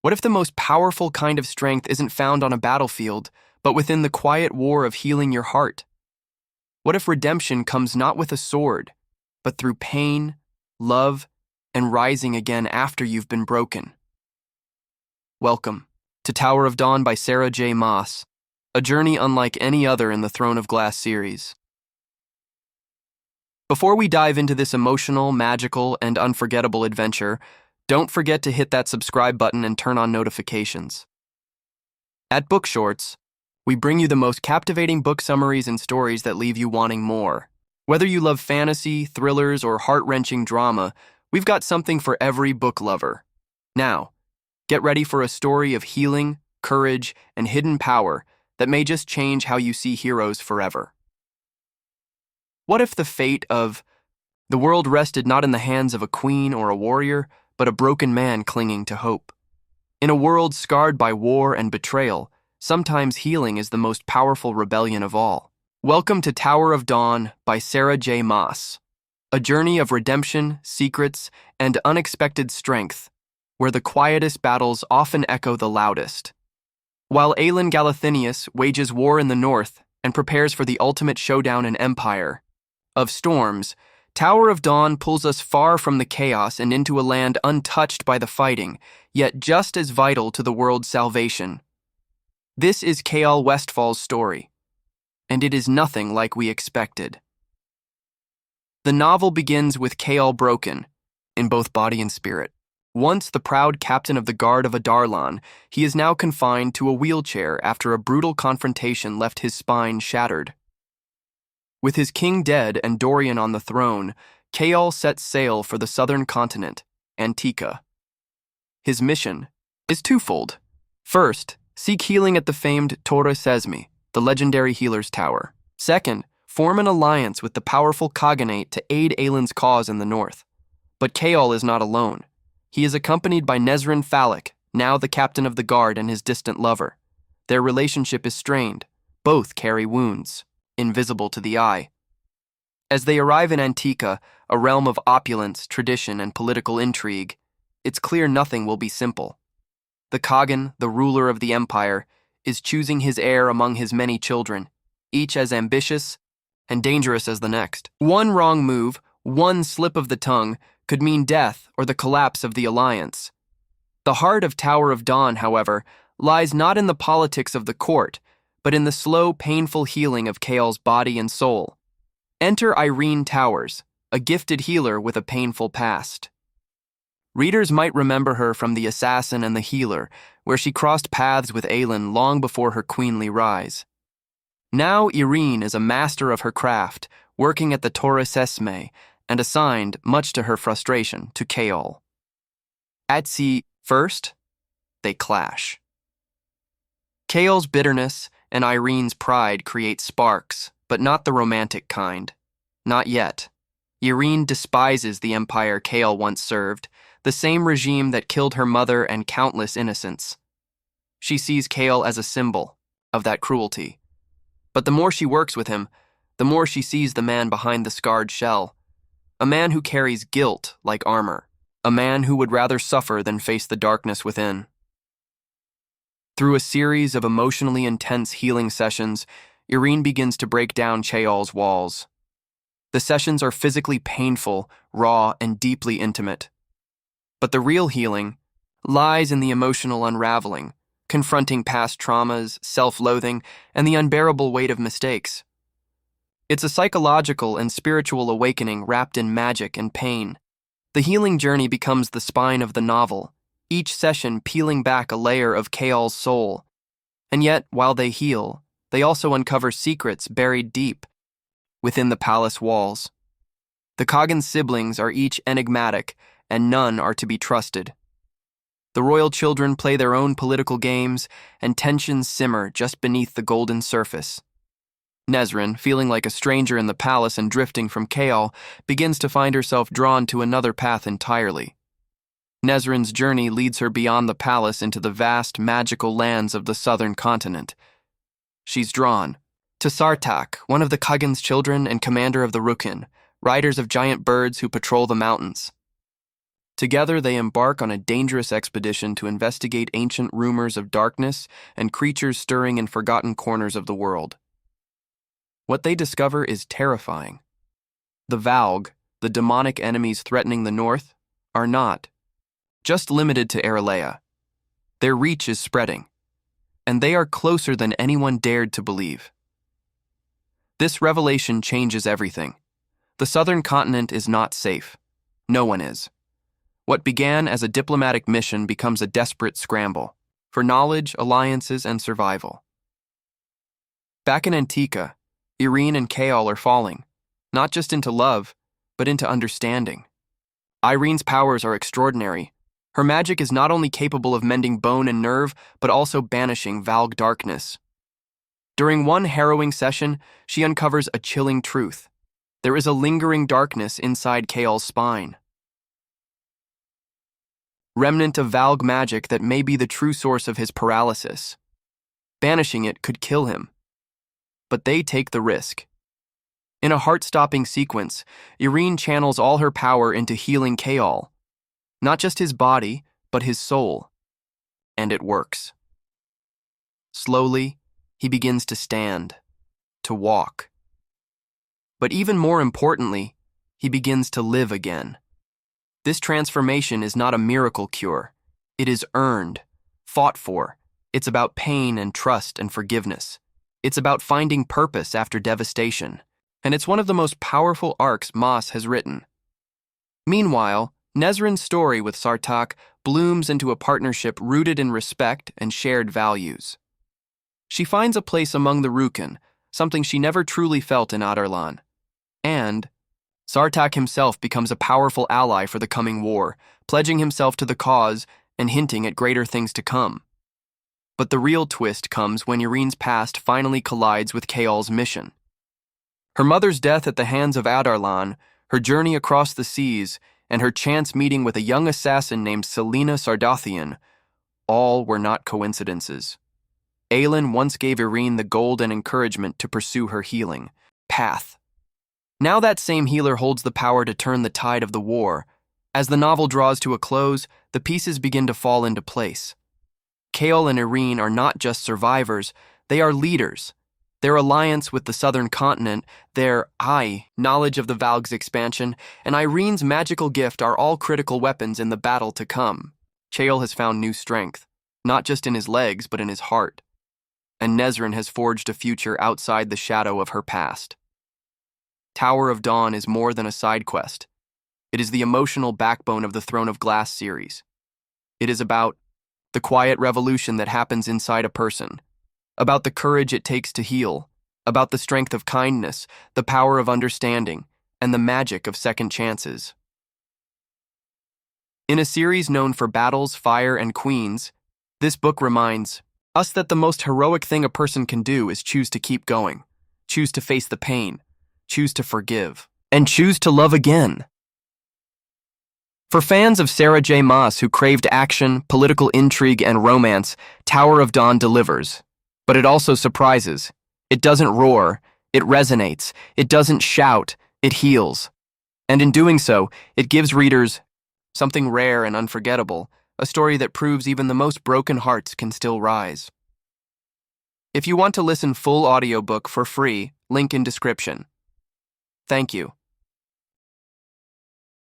What if the most powerful kind of strength isn't found on a battlefield, but within the quiet war of healing your heart? What if redemption comes not with a sword, but through pain, love, and rising again after you've been broken? Welcome to Tower of Dawn by Sarah J. Maas, a journey unlike any other in the Throne of Glass series. Before we dive into this emotional, magical, and unforgettable adventure, don't forget to hit that subscribe button and turn on notifications. At Bookshortz, we bring you the most captivating book summaries and stories that leave you wanting more. Whether you love fantasy, thrillers, or heart-wrenching drama, we've got something for every book lover. Now, get ready for a story of healing, courage, and hidden power that may just change how you see heroes forever. What if the fate of the world rested not in the hands of a queen or a warrior, but a broken man clinging to hope? In a world scarred by war and betrayal, sometimes healing is the most powerful rebellion of all. Welcome to Tower of Dawn by Sarah J. Maas, a journey of redemption, secrets, and unexpected strength, where the quietest battles often echo the loudest. While Aelin wages war in the north and prepares for the ultimate showdown in Empire of Storms, Tower of Dawn pulls us far from the chaos and into a land untouched by the fighting, yet just as vital to the world's salvation. This is Chaol Westfall's story, and it is nothing like we expected. The novel begins with Chaol broken, in both body and spirit. Once the proud captain of the Guard of Adarlan, he is now confined to a wheelchair after a brutal confrontation left his spine shattered. With his king dead and Dorian on the throne, Chaol sets sail for the southern continent, Antica. His mission is twofold. First, seek healing at the famed Torre Sesmi, the legendary healer's tower. Second, form an alliance with the powerful Khaganate to aid Aelin's cause in the north. But Chaol is not alone. He is accompanied by Nesryn, now the captain of the guard and his distant lover. Their relationship is strained. Both carry wounds, invisible to the eye. As they arrive in Antica, a realm of opulence, tradition, and political intrigue, it's clear nothing will be simple. The Khagan, the ruler of the empire, is choosing his heir among his many children, each as ambitious and dangerous as the next. One wrong move, one slip of the tongue, could mean death or the collapse of the alliance. The heart of Tower of Dawn, however, lies not in the politics of the court, but in the slow, painful healing of Chaol's body and soul. Enter Yrene Towers, a gifted healer with a painful past. Readers might remember her from The Assassin and the Healer, where she crossed paths with Aelin long before her queenly rise. Now Yrene is a master of her craft, working at the Torre Sesmi, and assigned, much to her frustration, to Chaol. At sea, first, they clash. Chaol's bitterness and Yrene's pride create sparks, but not the romantic kind. Not yet. Yrene despises the empire Chaol once served, the same regime that killed her mother and countless innocents. She sees Chaol as a symbol of that cruelty. But the more she works with him, the more she sees the man behind the scarred shell. A man who carries guilt like armor. A man who would rather suffer than face the darkness within. Through a series of emotionally intense healing sessions, Yrene begins to break down Chaol's walls. The sessions are physically painful, raw, and deeply intimate. But the real healing lies in the emotional unraveling, confronting past traumas, self-loathing, and the unbearable weight of mistakes. It's a psychological and spiritual awakening wrapped in magic and pain. The healing journey becomes the spine of the novel, each session peeling back a layer of Chaol's soul. And yet, while they heal, they also uncover secrets buried deep within the palace walls. The Khagan's siblings are each enigmatic, and none are to be trusted. The royal children play their own political games, and tensions simmer just beneath the golden surface. Nesryn, feeling like a stranger in the palace and drifting from Chaol, begins to find herself drawn to another path entirely. Nesryn's journey leads her beyond the palace into the vast, magical lands of the southern continent. She's drawn to Sartak, one of the Khagan's children and commander of the Rukin, riders of giant birds who patrol the mountains. Together, they embark on a dangerous expedition to investigate ancient rumors of darkness and creatures stirring in forgotten corners of the world. What they discover is terrifying. The Valg, the demonic enemies threatening the north, are not just limited to Erilea. Their reach is spreading, and they are closer than anyone dared to believe. This revelation changes everything. The southern continent is not safe. No one is. What began as a diplomatic mission becomes a desperate scramble for knowledge, alliances, and survival. Back in Antica, Yrene and Chaol are falling, not just into love, but into understanding. Yrene's powers are extraordinary. Her magic is not only capable of mending bone and nerve, but also banishing Valg darkness. During one harrowing session, she uncovers a chilling truth. There is a lingering darkness inside Chaol's spine. Remnant of Valg magic that may be the true source of his paralysis. Banishing it could kill him. But they take the risk. In a heart-stopping sequence, Yrene channels all her power into healing Chaol. Not just his body, but his soul. And it works. Slowly, he begins to stand, to walk. But even more importantly, he begins to live again. This transformation is not a miracle cure. It is earned, fought for. It's about pain and trust and forgiveness. It's about finding purpose after devastation. And it's one of the most powerful arcs Maas has written. Meanwhile, Nesryn's story with Sartaq blooms into a partnership rooted in respect and shared values. She finds a place among the Rukin, something she never truly felt in Adarlan. And Sartaq himself becomes a powerful ally for the coming war, pledging himself to the cause and hinting at greater things to come. But the real twist comes when Yrene's past finally collides with Chaol's mission. Her mother's death at the hands of Adarlan, her journey across the seas, and her chance meeting with a young assassin named Selena Sardathian, all were not coincidences. Aelin once gave Yrene the gold and encouragement to pursue her healing path. Now that same healer holds the power to turn the tide of the war. As the novel draws to a close, the pieces begin to fall into place. Chaol and Yrene are not just survivors, they are leaders. Their alliance with the southern continent, their knowledge of the Valg's expansion, and Yrene's magical gift are all critical weapons in the battle to come. Chaol has found new strength, not just in his legs, but in his heart. And Nesryn has forged a future outside the shadow of her past. Tower of Dawn is more than a side quest. It is the emotional backbone of the Throne of Glass series. It is about the quiet revolution that happens inside a person, about the courage it takes to heal, about the strength of kindness, the power of understanding, and the magic of second chances. In a series known for battles, fire, and queens, this book reminds us that the most heroic thing a person can do is choose to keep going, choose to face the pain, choose to forgive, and choose to love again. For fans of Sarah J. Maas who craved action, political intrigue, and romance, Tower of Dawn delivers. But it also surprises. It doesn't roar, it resonates, it doesn't shout, it heals. And in doing so, it gives readers something rare and unforgettable, a story that proves even the most broken hearts can still rise. If you want to listen full audiobook for free, link in description. Thank you.